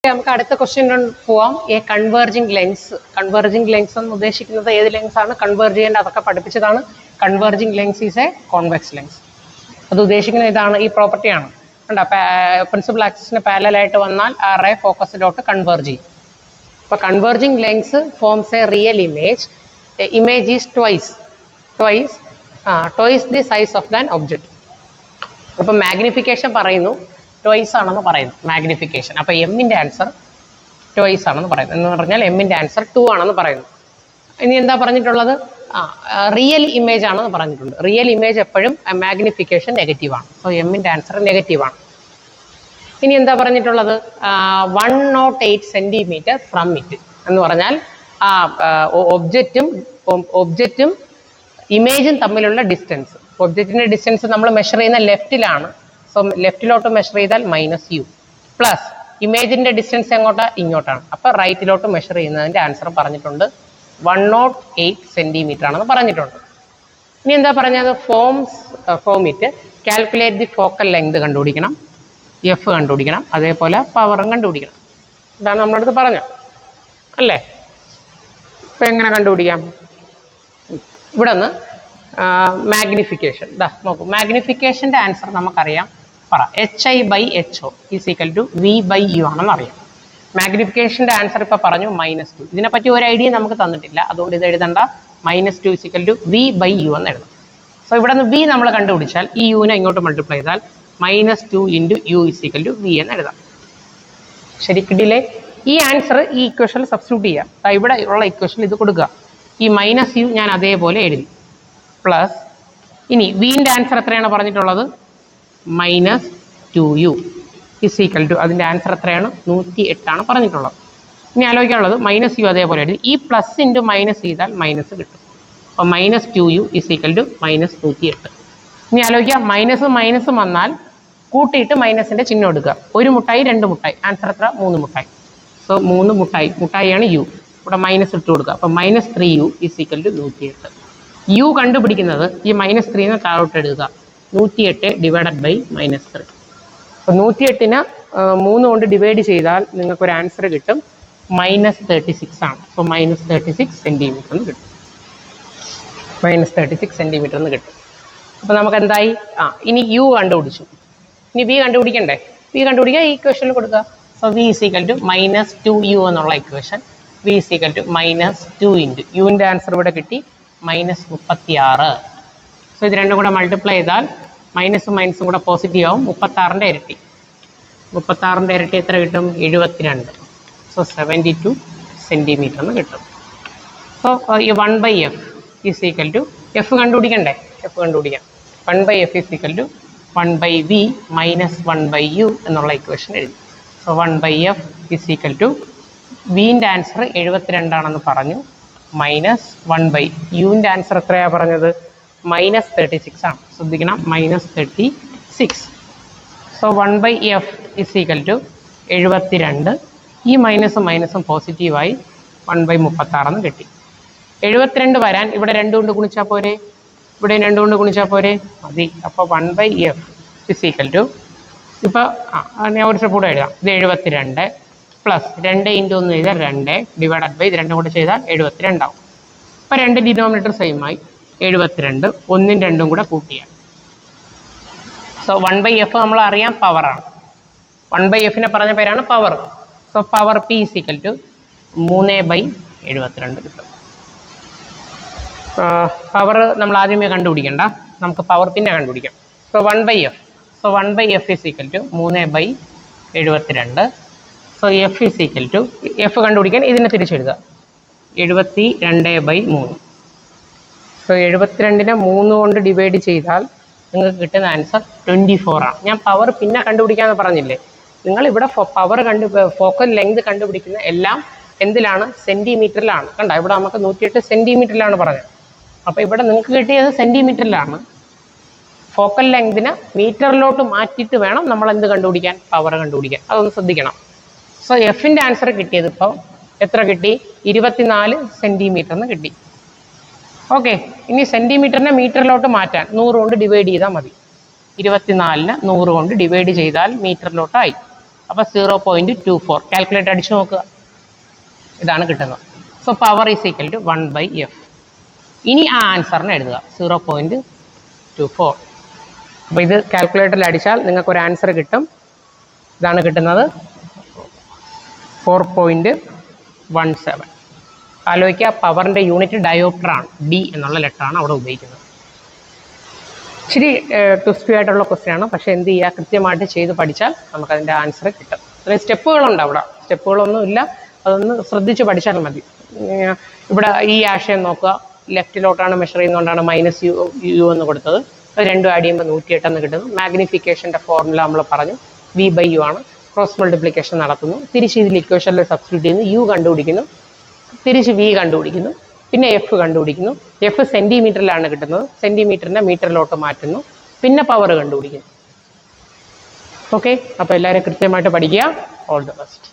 നമുക്ക് അടുത്ത ക്വസ്റ്റ്യൻ പോവാം. എ കൺവേർജിംഗ് ലെൻസ് എന്ന് ഉദ്ദേശിക്കുന്നത് ഏത് ലെൻസ് ആണ് കൺവേർജ് ചെയ്യേണ്ടത് അതൊക്കെ പഠിപ്പിച്ചതാണ്. Converging lens is a convex lens. അത് ഉദ്ദേശിക്കുന്നത് ഇതാണ്, ഈ പ്രോപ്പർട്ടിയാണ്. കണ്ടോ, പ്രിൻസിപ്പൽ ആക്സിസിന് പാരലൽ വന്നാൽ ആ റേ ഫോക്കസിലോട്ട് കൺവേർജ് ചെയ്യും. അപ്പോൾ converging lens forms A real image. Image is twice the size of than object. അപ്പോൾ മാഗ്നിഫിക്കേഷൻ പറയുന്നു ട്വൈസ് ആണെന്ന് പറയുന്നു മാഗ്നിഫിക്കേഷൻ. അപ്പോൾ എമ്മിൻ്റെ ആൻസർ ട്വൈസ് ആണെന്ന് പറയുന്നു. എന്ന് പറഞ്ഞാൽ എമ്മിൻ്റെ ആൻസർ 2 ആണെന്ന് പറയുന്നു. ഇനി എന്താ പറഞ്ഞിട്ടുള്ളത്? റിയൽ ഇമേജ് ആണെന്ന് പറഞ്ഞിട്ടുണ്ട്. റിയൽ ഇമേജ് എപ്പോഴും മാഗ്നിഫിക്കേഷൻ നെഗറ്റീവാണ്. സോ എമ്മിൻ്റെ ആൻസർ നെഗറ്റീവാണ്. ഇനി എന്താ പറഞ്ഞിട്ടുള്ളത്? 108 സെൻറ്റിമീറ്റർ ഫ്രം ഇറ്റ് എന്ന് പറഞ്ഞാൽ ഒബ്ജക്റ്റും ഇമേജും തമ്മിലുള്ള ഡിസ്റ്റൻസ്. ഒബ്ജക്റ്റിൻ്റെ ഡിസ്റ്റൻസ് നമ്മൾ മെഷർ ചെയ്യുന്ന ലെഫ്റ്റിലാണ്. സോ ലെഫ്റ്റിലോട്ട് മെഷർ ചെയ്താൽ -u പ്ലസ് ഇമേജിൻ്റെ ഡിസ്റ്റൻസ് എങ്ങോട്ടാ? ഇങ്ങോട്ടാണ്. അപ്പോൾ റൈറ്റിലോട്ട് മെഷർ ചെയ്യുന്നതിൻ്റെ ആൻസർ പറഞ്ഞിട്ടുണ്ട് 108 സെൻറ്റിമീറ്റർ ആണെന്ന് പറഞ്ഞിട്ടുണ്ട്. ഇനി എന്താ പറഞ്ഞത്? Form it calculate the focal length കണ്ടുപിടിക്കണം, എഫ് കണ്ടുപിടിക്കണം, അതേപോലെ പവറും കണ്ടുപിടിക്കണം. ഇതാണ് നമ്മളടുത്ത് പറഞ്ഞത് അല്ലേ? ഇപ്പം എങ്ങനെ കണ്ടുപിടിക്കാം? ഇവിടെ നിന്ന് മാഗ്നിഫിക്കേഷൻ നോക്കൂ. മാഗ്നിഫിക്കേഷൻ്റെ ആൻസർ നമുക്കറിയാം. പറ. HI/HO = V/U ആണെന്ന് അറിയാം. മാഗ്നിഫിക്കേഷൻ്റെ ആൻസർ ഇപ്പോൾ പറഞ്ഞു -2. ഇതിനെപ്പറ്റി ഒരു ഐഡിയ നമുക്ക് തന്നിട്ടില്ല, അതുകൊണ്ട് ഇത് എഴുതണ്ട. -2 = V/U എന്ന് എഴുതാം. സോ ഇവിടെ നിന്ന് V നമ്മൾ കണ്ടുപിടിച്ചാൽ ഈ യുവിനെ ഇങ്ങോട്ട് മൾട്ടിപ്ലൈ ചെയ്താൽ -2 × U = V എന്ന് എഴുതാം. ശരി, കിട്ടിയില്ലേ? ഈ ആൻസർ ഈ ഇക്വേഷനിൽ സബ്സ്റ്റിറ്റ്യൂട്ട് ചെയ്യാം. ഇവിടെ ഉള്ള ഇക്വേഷനിൽ ഇത് കൊടുക്കുക. ഈ -U ഞാൻ അതേപോലെ എഴുതി. പ്ലസ് ഇനി വിൻ്റെ ആൻസർ എത്രയാണ് പറഞ്ഞിട്ടുള്ളത്? -2U = അതിൻ്റെ ആൻസർ എത്രയാണ്? 108 ആണ് പറഞ്ഞിട്ടുള്ളത്. ഇനി ആലോചിക്കാനുള്ളത് -U അതേപോലെ എഴുതി. ഈ പ്ലസ് ഇൻറ്റു മൈനസ് ചെയ്താൽ മൈനസ് കിട്ടും. അപ്പോൾ -2U = -108. ഇനി ആലോചിക്കുക, മൈനസും വന്നാൽ കൂട്ടിയിട്ട് മൈനസിൻ്റെ ചിഹ്നം എടുക്കുക. 1 മുട്ടായി 2 മുട്ടായി. ആൻസർ എത്ര? 3 മുട്ടായി. സോ 3 മുട്ടായിയാണ് യു. ഇവിടെ മൈനസ് ഇട്ട് കൊടുക്കുക. അപ്പോൾ -3U = 108. യു കണ്ടുപിടിക്കുന്നത് ഈ -3 താഴോട്ട് എടുക്കുക. 108 / -3. അപ്പോൾ 108നെ 3 കൊണ്ട് ഡിവൈഡ് ചെയ്താൽ നിങ്ങൾക്കൊരു ആൻസർ കിട്ടും. -36 ആണ്. അപ്പോൾ -36 സെൻറ്റിമീറ്റർ എന്ന് കിട്ടും. -36 സെൻറ്റിമീറ്റർ എന്ന് കിട്ടും. അപ്പോൾ നമുക്ക് എന്തായി? ഇനി യു കണ്ടുപിടിച്ചു. ഇനി വി കണ്ടുപിടിക്കണ്ടേ? വി കണ്ടുപിടിക്കുക, ഈ ഇക്വേഷനിൽ കൊടുക്കുക. സോ V = -2U എന്നുള്ള ഇക്വേഷൻ. V = -2 × യുവിൻ്റെ ആൻസർ ഇവിടെ കിട്ടി -36. സോ ഇത് രണ്ടും കൂടെ മൾട്ടിപ്ലൈ ചെയ്താൽ മൈനസും കൂടെ പോസിറ്റീവ് ആവും. 36ൻ്റെ ഇരട്ടി. 36ൻ്റെ ഇരട്ടി എത്ര കിട്ടും? 72. സോ 72 സെൻറ്റിമീറ്റർ എന്ന് കിട്ടും. സോ ഈ 1/f = എഫ് കണ്ടുപിടിക്കണ്ടേ? എഫ് കണ്ടുപിടിക്കാം. 1/f = 1/v - 1/u എന്നുള്ള ഇക്വേഷൻ എഴുതി. സോ 1/f = വിൻ്റെ ആൻസർ 72 ആണെന്ന് പറഞ്ഞു. -1/uവിൻ്റെ ആൻസർ എത്രയാണ് പറഞ്ഞത്? -36 ആണ്. ശ്രദ്ധിക്കണം, -36. So 1/f = 72. ഈ മൈനസും പോസിറ്റീവായി 1/36 എന്ന് കിട്ടി. 72 വരാൻ ഇവിടെ 2 കൊണ്ട് ഗുണിച്ചാൽ പോരെ? ഇവിടെ 2 കൊണ്ട് ഗുണിച്ചാൽ പോരെ? മതി. അപ്പോൾ 1/f = ഇപ്പോൾ ഞാൻ ഒരു സ്റ്റെപ്പ് കൂടെ എഴുതാം. ഇത് 72 പ്ലസ് 2 × 1 ചെയ്താൽ 2 / ഇത് 2 കൂടെ ചെയ്താൽ 72 ആവും. അപ്പോൾ 2 ഡിനോമിനേറ്റർ സെയിം ആയി. 72 1ഉം 2ഉം കൂടെ കൂട്ടിയാൽ. സോ 1/f നമ്മൾ അറിയാം പവറാണ്. 1/fനെ പറഞ്ഞ പേരാണ് പവർ. സോ പവർ P = 3/72 കിട്ടും. പവർ നമ്മൾ ആദ്യമേ കണ്ടുപിടിക്കണ്ട, നമുക്ക് പവർ പിന്നെ കണ്ടുപിടിക്കാം. So 1/f = 3/72. സോ എഫ് കണ്ടുപിടിക്കാൻ ഇതിനെ തിരിച്ചെഴുതുക. 72/3. സോ 72നെ 3 കൊണ്ട് ഡിവൈഡ് ചെയ്താൽ നിങ്ങൾക്ക് കിട്ടുന്ന ആൻസർ 24 ആണ്. ഞാൻ പവർ പിന്നെ കണ്ടുപിടിക്കാമെന്ന് പറഞ്ഞില്ലേ? നിങ്ങൾ ഇവിടെ ഫോക്കൽ ലെങ്ത് കണ്ടുപിടിക്കുന്ന എല്ലാം എന്തിലാണ്? സെൻറ്റിമീറ്ററിലാണ്. കണ്ടോ, ഇവിടെ നമുക്ക് 108 സെൻറ്റിമീറ്ററിലാണ് പറഞ്ഞത്. അപ്പോൾ ഇവിടെ നിങ്ങൾക്ക് കിട്ടിയത് സെൻറ്റിമീറ്ററിലാണ്. ഫോക്കൽ ലെങ്തിനെ മീറ്ററിലോട്ട് മാറ്റിയിട്ട് വേണം നമ്മൾ എന്ത് കണ്ടുപിടിക്കാൻ? പവർ കണ്ടുപിടിക്കാൻ. അതൊന്ന് ശ്രദ്ധിക്കണം. സോ എഫിൻ്റെ ആൻസർ കിട്ടിയത് ഇപ്പോൾ എത്ര കിട്ടി? 24 സെൻറ്റിമീറ്റർ എന്ന് കിട്ടി. ഓക്കെ, ഇനി സെൻറ്റിമീറ്ററിനെ മീറ്ററിലോട്ട് മാറ്റാൻ 100 കൊണ്ട് ഡിവൈഡ് ചെയ്താൽ മതി. 24നെ 100 കൊണ്ട് ഡിവൈഡ് ചെയ്താൽ മീറ്ററിലോട്ടായി. അപ്പോൾ 0.24 കാൽക്കുലേറ്റ് അടിച്ചു നോക്കുക, ഇതാണ് കിട്ടുന്നത്. So power is equal to 1/f. ഇനി ആ ആൻസറിന് എഴുതുക 0.24. അപ്പോൾ ഇത് കാൽക്കുലേറ്ററിൽ അടിച്ചാൽ നിങ്ങൾക്കൊരു ആൻസർ കിട്ടും. ഇതാണ് കിട്ടുന്നത് 4.17. ആലോചിക്കുക, പവറിൻ്റെ യൂണിറ്റ് ഡയോപ്റ്ററാണ്, ഡി എന്നുള്ള ലെറ്ററാണ് അവിടെ ഉപയോഗിക്കുന്നത്. ഇച്ചിരി ട്വിസ്റ്റി ആയിട്ടുള്ള ക്വസ്റ്റ്യൻ ആണ്, പക്ഷേ എന്ത് ചെയ്യുക, കൃത്യമായിട്ട് ചെയ്ത് പഠിച്ചാൽ നമുക്കതിൻ്റെ ആൻസർ കിട്ടും. അതായത് സ്റ്റെപ്പുകളുണ്ട് അവിടെ, സ്റ്റെപ്പുകളൊന്നുമില്ല, അതൊന്ന് ശ്രദ്ധിച്ച് പഠിച്ചാൽ മതി. ഇവിടെ ഈ ആശയം നോക്കുക, ലെഫ്റ്റിലോട്ടാണ് മെഷർ ചെയ്യുന്നതുകൊണ്ടാണ് -u എന്ന് കൊടുത്തത്. അത് രണ്ടും ആഡ് ചെയ്യുമ്പോൾ 108 എന്ന് കിട്ടുന്നു. മാഗ്നിഫിക്കേഷൻ്റെ ഫോർമുല നമ്മൾ പറഞ്ഞു, v/u ആണ്. ക്രോസ് മൾട്ടിപ്ലിക്കേഷൻ നടത്തുന്നു, തിരിച്ച് ഇതിൽ ഇക്വേഷനിൽ സബ്സ്റ്റിറ്റ്യൂട്ട് ചെയ്യുന്നു, u കണ്ടുപിടിക്കുന്നു, തിരിച്ച് v കണ്ടുപിടിക്കുന്നു, പിന്നെ എഫ് കണ്ടുപിടിക്കുന്നു. എഫ് സെൻറ്റിമീറ്ററിലാണ് കിട്ടുന്നത്, സെൻറ്റിമീറ്ററിനെ മീറ്ററിലോട്ട് മാറ്റുന്നു, പിന്നെ പവർ കണ്ടുപിടിക്കുന്നു. ഓക്കെ, അപ്പോൾ എല്ലാവരും കൃത്യമായിട്ട് പഠിക്കുക. All the best.